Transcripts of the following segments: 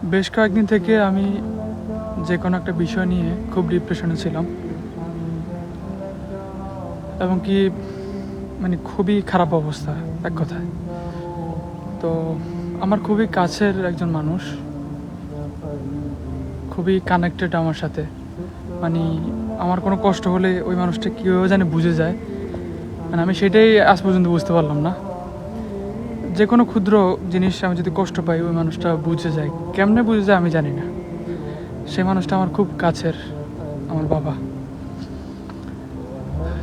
বেশ কয়েকদিন থেকে আমি যে কোনো একটা বিষয় নিয়ে খুব ডিপ্রেশনে ছিলাম এবং কি খুবই খারাপ অবস্থা এক কথায়। তো আমার খুবই কাছের একজন মানুষ, খুবই কানেক্টেড আমার সাথে। আমার কোনো কষ্ট হলে ওই মানুষটা কীভাবে জানি বুঝে যায়, আমি সেটাই আজ পর্যন্ত বুঝতে পারলাম না। যে কোনো ক্ষুদ্র জিনিস আমি যদি কষ্ট পাই, ওই মানুষটা বুঝে যায়। কেমনে বুঝে যায় আমি জানি না। সেই মানুষটা আমার খুব কাছের, আমার বাবা।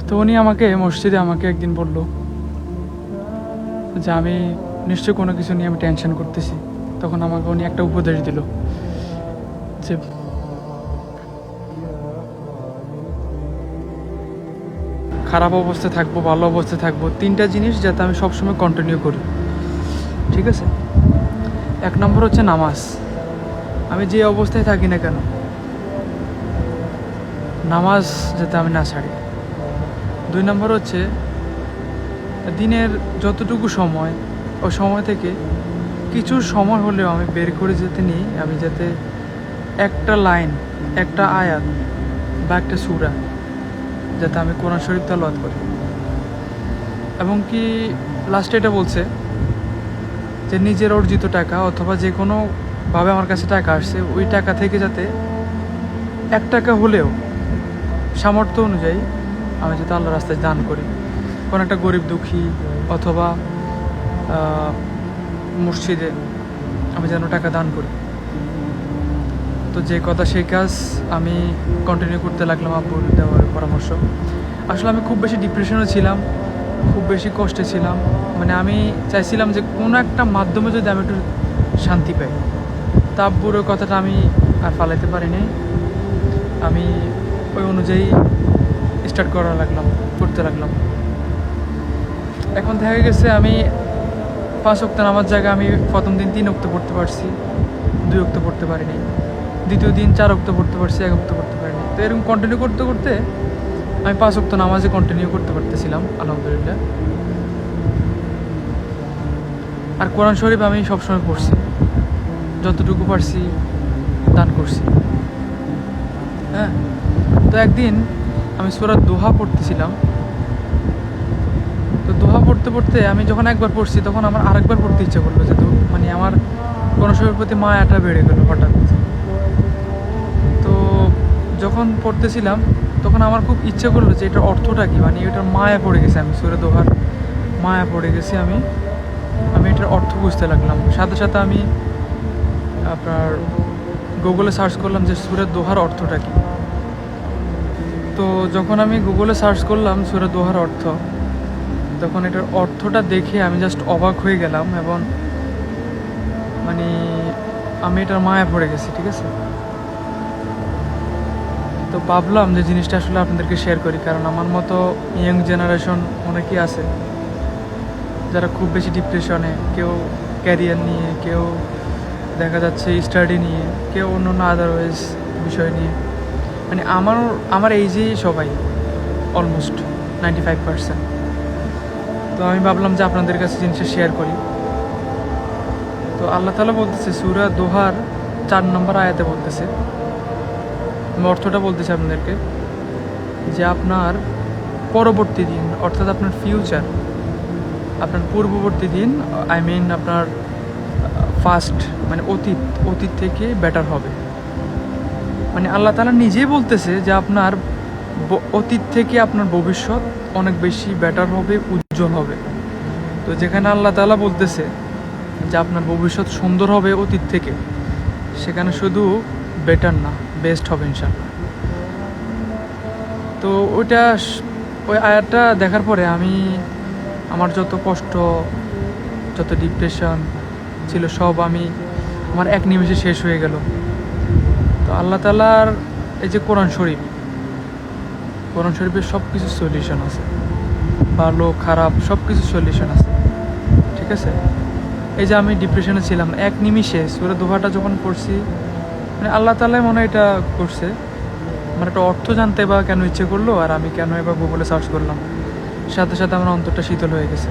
তো উনি আমাকে মসজিদে একদিন বলল যে আমি নিশ্চয়ই কোনো কিছু নিয়ে আমি টেনশন করতেছি। তখন আমাকে উনি একটা উপদেশ দিল যে খারাপ অবস্থায় থাকবো, ভালো অবস্থায় থাকবো, তিনটা জিনিস যাতে আমি সবসময় কন্টিনিউ করি। ঠিক আছে? 1 নম্বর হচ্ছে নামাজ। আমি যে অবস্থায় থাকি না কেন, নামাজ যাতে আমি না ছাড়ি। 2 নম্বর হচ্ছে দিনের যতটুকু সময়, ওই সময় থেকে কিছু সময় হলেও আমি বের করে যেতে নিই, আমি যাতে একটা লাইন, একটা আয়াত বা একটা সূরা যাতে আমি কোরআন শরীফ তেলাওয়াত করি। এবং কি লাস্টে এটা বলছে যে নিজের অর্জিত টাকা অথবা যে কোনোভাবে আমার কাছে টাকা আসছে, ওই টাকা থেকে যাতে 1 টাকা হলেও সামর্থ্য অনুযায়ী আমি যাতে আল্লাহর রাস্তায় দান করি, কোনো একটা গরিব দুঃখী অথবা মসজিদে আমি যেন টাকা দান করি। তো যে কথা সেই কাজ আমি কন্টিনিউ করতে লাগলাম আব্বুর দেওয়ার পরামর্শ। আসলে আমি খুব বেশি ডিপ্রেশনে ছিলাম, খুব বেশি কষ্টে ছিলাম। আমি চাইছিলাম যে কোনো একটা মাধ্যমে যদি আমি একটু শান্তি পাই। তা আব্বুর ওই কথাটা আমি আর ফালাইতে পারিনি। আমি ওই অনুযায়ী স্টার্ট করতে লাগলাম। এখন দেখা গেছে আমি 5 ওয়াক্ত নামাজ জায়গায় আমি প্রথম দিন 3 ওয়াক্ত পড়তে পারছি, 2 ওয়াক্ত পড়তে পারিনি। দ্বিতীয় দিন 4 ওয়াক্ত পড়তে পারছি, 1 ওয়াক্ত পড়তে পারিনি। তো এরকম কন্টিনিউ করতে করতে আমি 5 ওয়াক্ত নামাজে কন্টিনিউ করতে পারতেছিলাম, আলহামদুলিল্লাহ। আর কোরআন শরীফ আমি সবসময় পড়ছি, যতটুকু পারছি দান করছি। হ্যাঁ, তো একদিন আমি সূরা দোহা পড়তেছিলাম। তো দোহা পড়তে পড়তে আমি যখন একবার পড়ছি, তখন আমার আরেকবার পড়তে ইচ্ছে করলো। যে আমার কোরআন শরীফের প্রতি মায়াটা বেড়ে গেল হঠাৎ। তো যখন পড়তেছিলাম তখন আমার খুব ইচ্ছে করলো যে এটার অর্থটা কি, এটার মায়া পড়ে গেছে। আমি সূরা দোহার মায়া পড়ে গেছি। আমি এটার অর্থ বুঝতে লাগলাম। সাথে সাথে আমি আপনার গুগলে সার্চ করলাম যে সূরা দোহার অর্থটা কি। তো যখন আমি গুগলে সার্চ করলাম সূরা দোহার অর্থ, তখন এটার অর্থটা দেখে আমি জাস্ট অবাক হয়ে গেলাম এবং আমি এটার মায়া পড়ে গেছি। ঠিক আছে? তো ভাবলাম যে জিনিসটা আসলে আপনাদেরকে শেয়ার করি, কারণ আমার মতো ইয়াং জেনারেশন অনেকেই আছে যারা খুব বেশি ডিপ্রেশনে, কেউ ক্যারিয়ার নিয়ে, কেউ দেখা যাচ্ছে স্টাডি নিয়ে, কেউ অন্য আদারওয়াইজ বিষয় নিয়ে। আমার এই যে সবাই অলমোস্ট 95%। তো আমি ভাবলাম যে আপনাদের কাছে জিনিসটা শেয়ার করি। তো আল্লাহ তাআলা বলতেছে সূরা দোহার 4 নম্বর আয়াতে বলতেছে, আমি অর্থটা বলতেছি আপনাদেরকে, যে আপনার পরবর্তী দিন, অর্থাৎ আপনার ফিউচার, আপনার পূর্ববর্তী দিন, আপনার ফাস্ট অতীত থেকে বেটার হবে। আল্লাহ তাআলা নিজেই বলতেছে যে আপনার অতীত থেকে আপনার ভবিষ্যৎ অনেক বেশি বেটার হবে, উজ্জ্বল হবে। তো যেখানে আল্লাহ তাআলা বলতেছে যে আপনার ভবিষ্যৎ সুন্দর হবে অতীত থেকে, সেখানে শুধু বেটার না, বেস্ট হবে ইনশাআল্লাহ। তো ওই আয়াতটা দেখার পরে আমার যত কষ্ট, যত ডিপ্রেশন ছিল সব আমার এক নিমেষে শেষ হয়ে গেল। তো আল্লাহ তাআলার এই যে কোরআন শরীফের সব কিছু সলিউশন আছে, ভালো খারাপ সব কিছু সলিউশন আছে। ঠিক আছে? এই যে আমি ডিপ্রেশনে ছিলাম, এক নিমিষে সূরা দোহাটা যখন পড়ছি, আল্লাহ তাআলাই মনে হয় এটা করছে। একটা অর্থ জানতে বা কেন ইচ্ছে করলো, আর আমি কেন এবার গুগলে সার্চ করলাম, সাথে সাথে আমার অন্তরটা শীতল হয়ে গেছে।